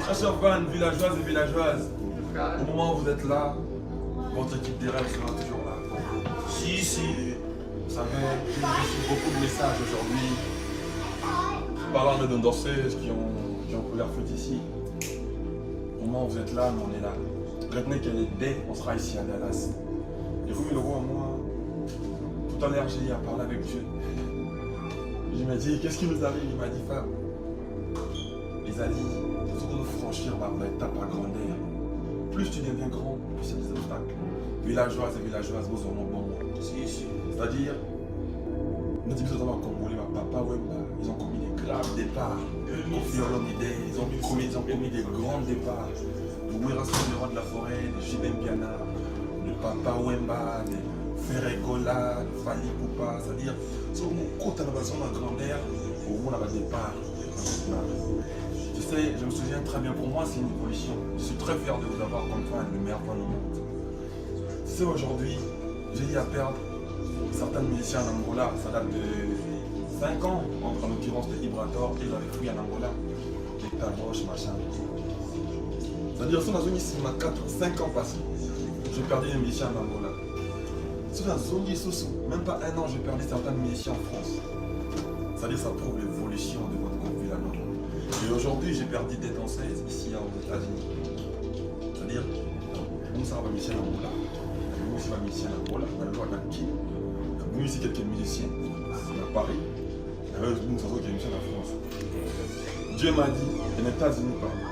Ma chère fan, villageoise et villageoise, au moment où vous êtes là, votre équipe des rêves sera toujours là pour vous. Si, vous savez, j'ai reçu beaucoup de messages aujourd'hui parlant de nos danseuses qui ont pris leur foot ici. Au moment où vous êtes là, nous on est là. Retenez qu'elle est dès on sera ici à Dallas. Et vous, le roi, moi, tout à l'heure, j'ai parlé avec Dieu. Il m'a dit, qu'est-ce qui nous arrive? Il m'a dit, femme, il a dit, il faut nous franchir par étape à grandeur. Plus tu deviens grand, plus il y a des obstacles. Villageoises et villageoises, nous aurons bon mot. C'est-à-dire, nous disons que les Congolais, papa, ils ont commis des graves départs. Ils ont commis des grands départs. Le Werason, le roi de la forêt, le Jibem Piana, le Papa Wemba, le Ferregola, le Fali Poupa. C'est-à-dire, si on compte à la base de la grandeur, au moins on a des départs. Tu sais, je me souviens très bien, pour moi c'est une évolution. Je suis très fier de vous avoir comme fan, le meilleur fan au monde. Tu sais, aujourd'hui, j'ai eu à perdre certains musiciens en Angola. Ça date de 5 ans, en l'occurrence de Ibrator, et j'avais fouillé en Angola, les Taboches, machin. C'est-à-dire, si on a zone ici, on a 4-5 ans passés, j'ai perdu des musiciens en Angola. Si on a zone ici, même pas un an, j'ai perdu certains musiciens en France. C'est-à-dire, ça prouve l'évolution de votre groupe Villanova. Et aujourd'hui, j'ai perdu des danseuses ici aux États-Unis. C'est-à-dire, on s'en va musicien en Angola, nous aussi, on va musicien en Angola, on a le droit d'être qui. Nous ici, quelques musiciens, à Paris. Nous savons qu'il y a une chaîne en France. Dieu m'a dit, les États-Unis pardon.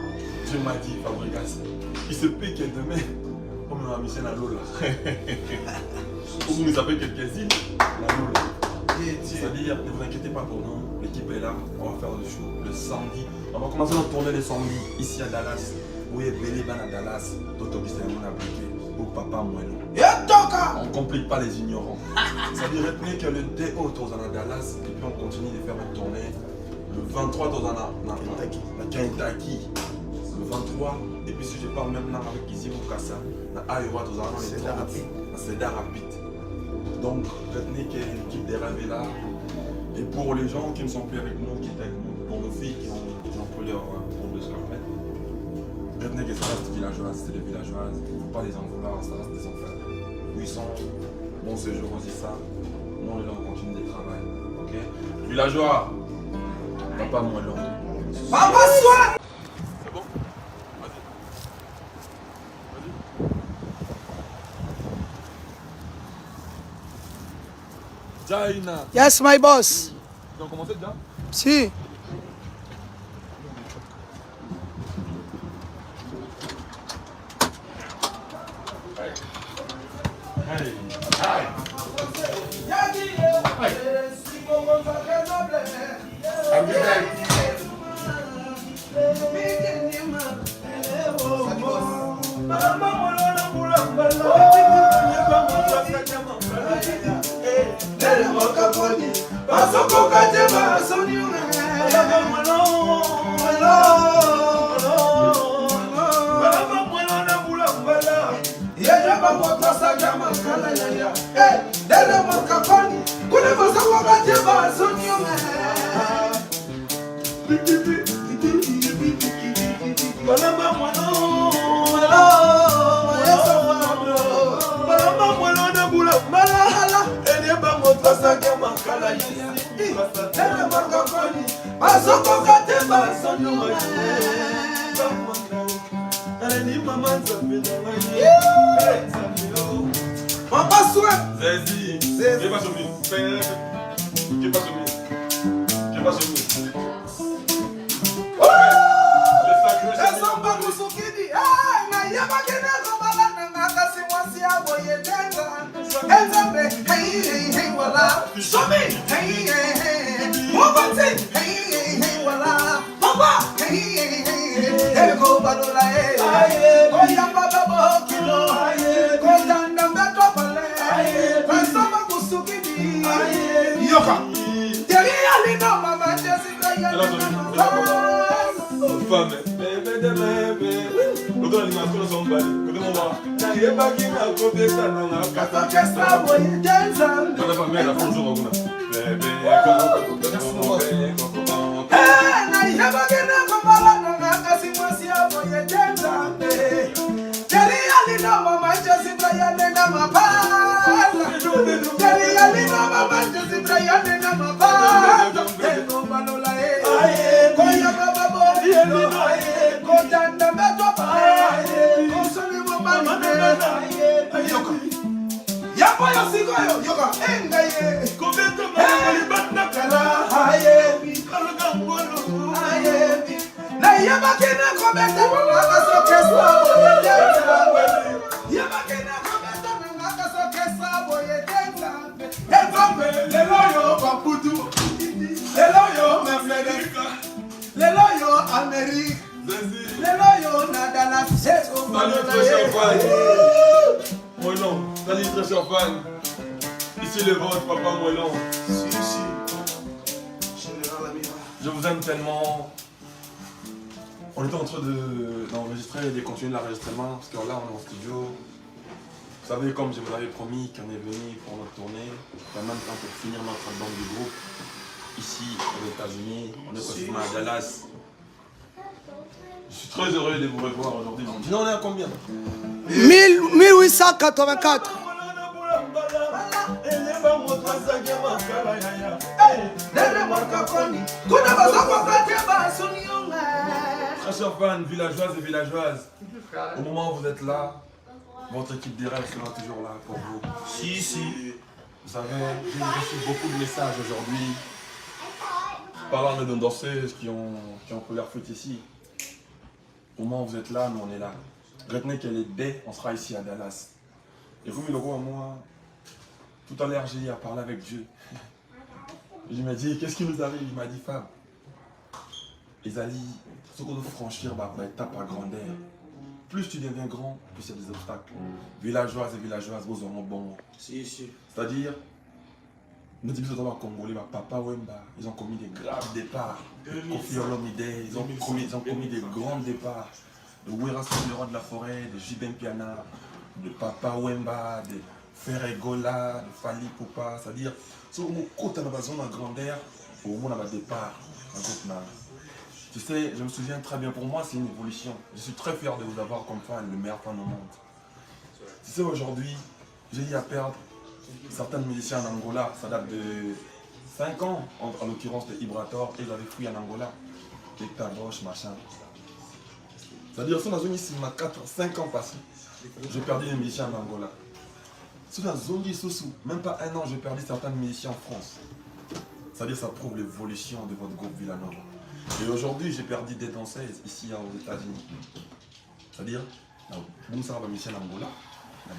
Dieu m'a dit, Fabregas, il se peut que demain, on me va mission à Lola. Ou vous nous appelez quelques-îles, la Lola. C'est-à-dire, ne vous inquiétez pas pour nous, l'équipe est là, on va faire le show, le samedi. On va commencer à tourner le samedi, ici à Dallas. Où est Béliban à Dallas, Toto qui s'est appliqué, au Papa Moello. On ne complique pas les ignorants. C'est-à-dire, retenez que le DO est à Dallas, et puis on continue de faire une tournée. Le 23, dans la Kentucky. Le 23, et puis si je parle maintenant avec Izzy Mukasa, dans Iowa, dans les 30, c'est rapide. Donc, retenez que l'équipe des rêves est là. Et pour les gens qui ne sont plus avec nous, qui étaient avec nous, pour nos filles qui ont pris leur groupe de scarpette, retenez que ça reste villageoise, c'est des villageoises. Il ne faut pas les en vouloir, ça reste des enfants. Où ils sont, bon séjour aussi ça. Nous, on est là, on continue de travailler. Ok? Villageois, papa, moi, long. Papa, soit! C'est bon? Vas-y. Vas-y. Jaina. Yes, my boss. Ils ont commencé déjà? Si. Hey. Papa souhaite. Zézi, j'ai pas soumis. J'ai pas soumis. J'ai pas soumis. Salut très cher fan. Ici le vôtre, papa Moellon. Je vous aime tellement. On était en train d'enregistrer et de continuer l'enregistrement parce que là on est en studio. Vous savez, comme je vous l'avais promis, qu'on est venu pour notre tournée, en même temps pour finir notre album du groupe, ici aux États-Unis, on est précisément à Dallas. Je suis très heureux de vous revoir aujourd'hui. Sinon, on est à combien? 1884. Très chers fans, villageoises et villageoises, au moment où vous êtes là, votre équipe des rêves sera toujours là pour vous. Si, vous savez, j'ai reçu beaucoup de messages aujourd'hui parlant de nos danseuses qui ont pris leur fête ici. Au moment où vous êtes là, nous on est là. Retenez qu'elle est dès, on sera ici à Dallas. Et vous, le roi, moi, tout à l'heure, j'ai parlé avec Dieu. Il m'a dit, qu'est-ce qui nous arrive? Il m'a dit, Fab, Ezali, ce qu'on doit franchir, étape à grandeur. Plus tu deviens grand, plus il y a des obstacles. Villageoises et villageoises, vous aurez bon. C'est-à-dire, nous disons dans le Congolais, Papa Wemba, ils ont commis des graves départs. Kofi Olomide, ils ont commis des grands départs. De Werasso, le roi de la forêt, de Jibem Piana, de Papa Wemba, de Ferregola, de Fali Poupa. C'est-à-dire, si on côté dans la zone en grandeur, au moins on a un départ. Tu sais, je me souviens très bien, pour moi c'est une évolution. Je suis très fier de vous avoir comme fan, le meilleur fan au monde. Tu sais, aujourd'hui, j'ai eu à perdre certains musiciens en Angola. Ça date de 5 ans, en l'occurrence de Ibrator, et ils avaient fui en Angola. Les Taboche, machin. C'est-à-dire, si on a zone ici, 5 ans passés, j'ai perdu des musiciens en Angola. Si on a zone ici, même pas 1 an, j'ai perdu certains musiciens en France. C'est-à-dire, ça prouve l'évolution de votre groupe Villanova. Et aujourd'hui, j'ai perdu des danseuses ici aux États-Unis. C'est-à-dire, bon, ça va musicien en Angola,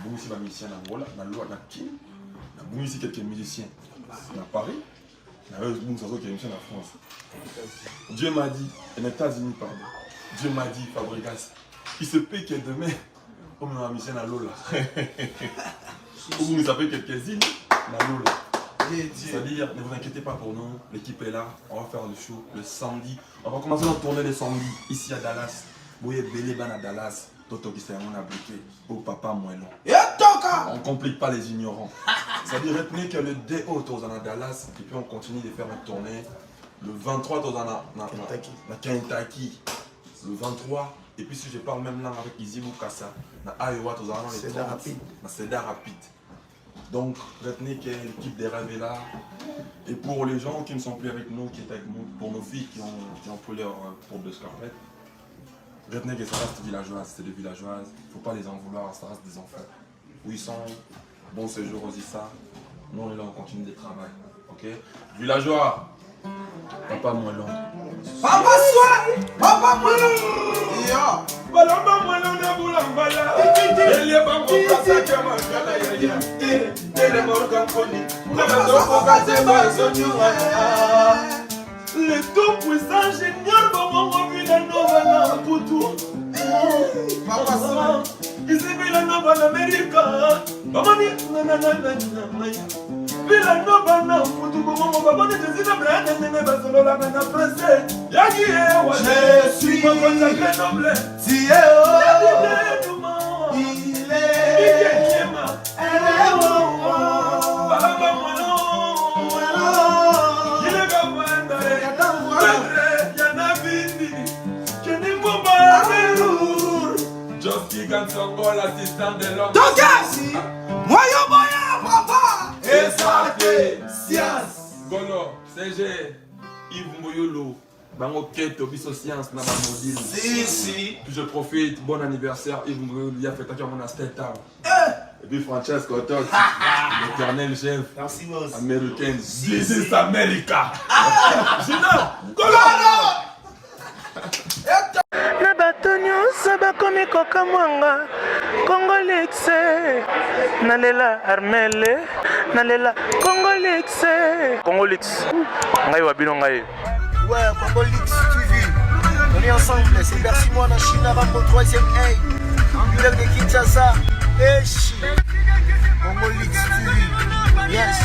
bon, ici va musicien en Angola, dans l'eau, dans Kim, bon, ici quelques musiciens à Paris, bon, ça va quelques musiciens en France. Dieu m'a dit, aux États-Unis, pardon, Dieu m'a dit, Fabregas, il se peut que demain, comme on a un musicien à l'eau là, ou vous savez quelques-unes, dans l'eau là. C'est-à-dire, ne vous inquiétez pas pour nous, l'équipe est là, on va faire le show le samedi. On va commencer notre tournée le samedi, ici à Dallas. Vous voyez, Béléban à Dallas, Toto qui s'est appliqué, au papa Moellon. On ne complique pas les ignorants. C'est-à-dire, retenez que le DO, on est à Dallas, et puis on continue de faire notre tournée. Le 23, on est à Kentucky. Le 23, et puis si je parle même là avec Izibu Kassa, à Iowa, on est dans les 30, c'est rapide. Donc, retenez que l'équipe des rêves est là. Et pour les gens qui ne sont plus avec nous, qui étaient avec nous, pour nos filles qui ont pris leur porte de scarpette, retenez que ça reste villageoise, c'est des villageoises. Il ne faut pas les en vouloir, ça reste des enfants. Où ils sont, bon séjour aux Issa. Nous, on est là, on continue de travailler. Ok? Villageois, Papa Moellon. Papa Soin, Papa Moellon. Balamba Moellon na bulambala. Elie bango kasa kama kala ya. Tele morgan koni. Kabazoko kazema zonyoa. Le tout-puissant génial Bomongo Villanova na Poutou. Papa Soin. Ici Villanova en Amérique. Mamani nanana. Villanova na Poutou Bomongo babone tezina brana nene bazolola na français. Yaki ewa. Je suis noble. Tieo. Il est. Elle est Balamba Moellon. Il est gabanda. Yana Vindi. Kenny Bomba. Just Gigan Songo, l'assistant de l'homme. Donc, moyen, papa. Esaté, science. Gono, CG, Yves Moyolo, bango quête, biso science, na modile. Si. Puis je profite, bon anniversaire, Yves Moyolo, il a fait à mon astétal. Et puis Francesco Totti, l'éternel chef. Merci, boss. Américaine. This is America. na bato nyonso bakomi kokamwanga Congolix nalela Armele nalela Congolix ngai wa bino ngai. Ouais, Congolix TV, on est ensemble, c'est Bercy moi dans Chine Rambo 3e A, leader de Kinshasa, et Congolix TV, yes.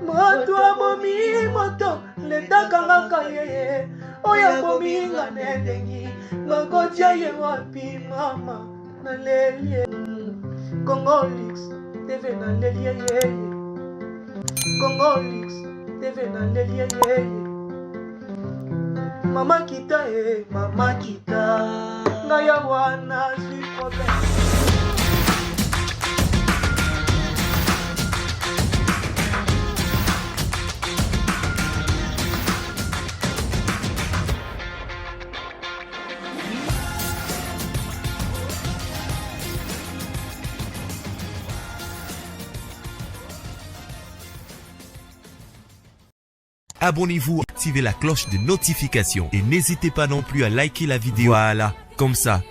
Moto abomi moto letakangaka yeye oyo abomi nga nendengi makotia ye wapi mama naleli Congolix TV naleli yeye Congolix TV naleli yeye mama kita ngaya wana zwi problème. Abonnez-vous, activez la cloche de notification et n'hésitez pas non plus à liker la vidéo. Voilà, comme ça,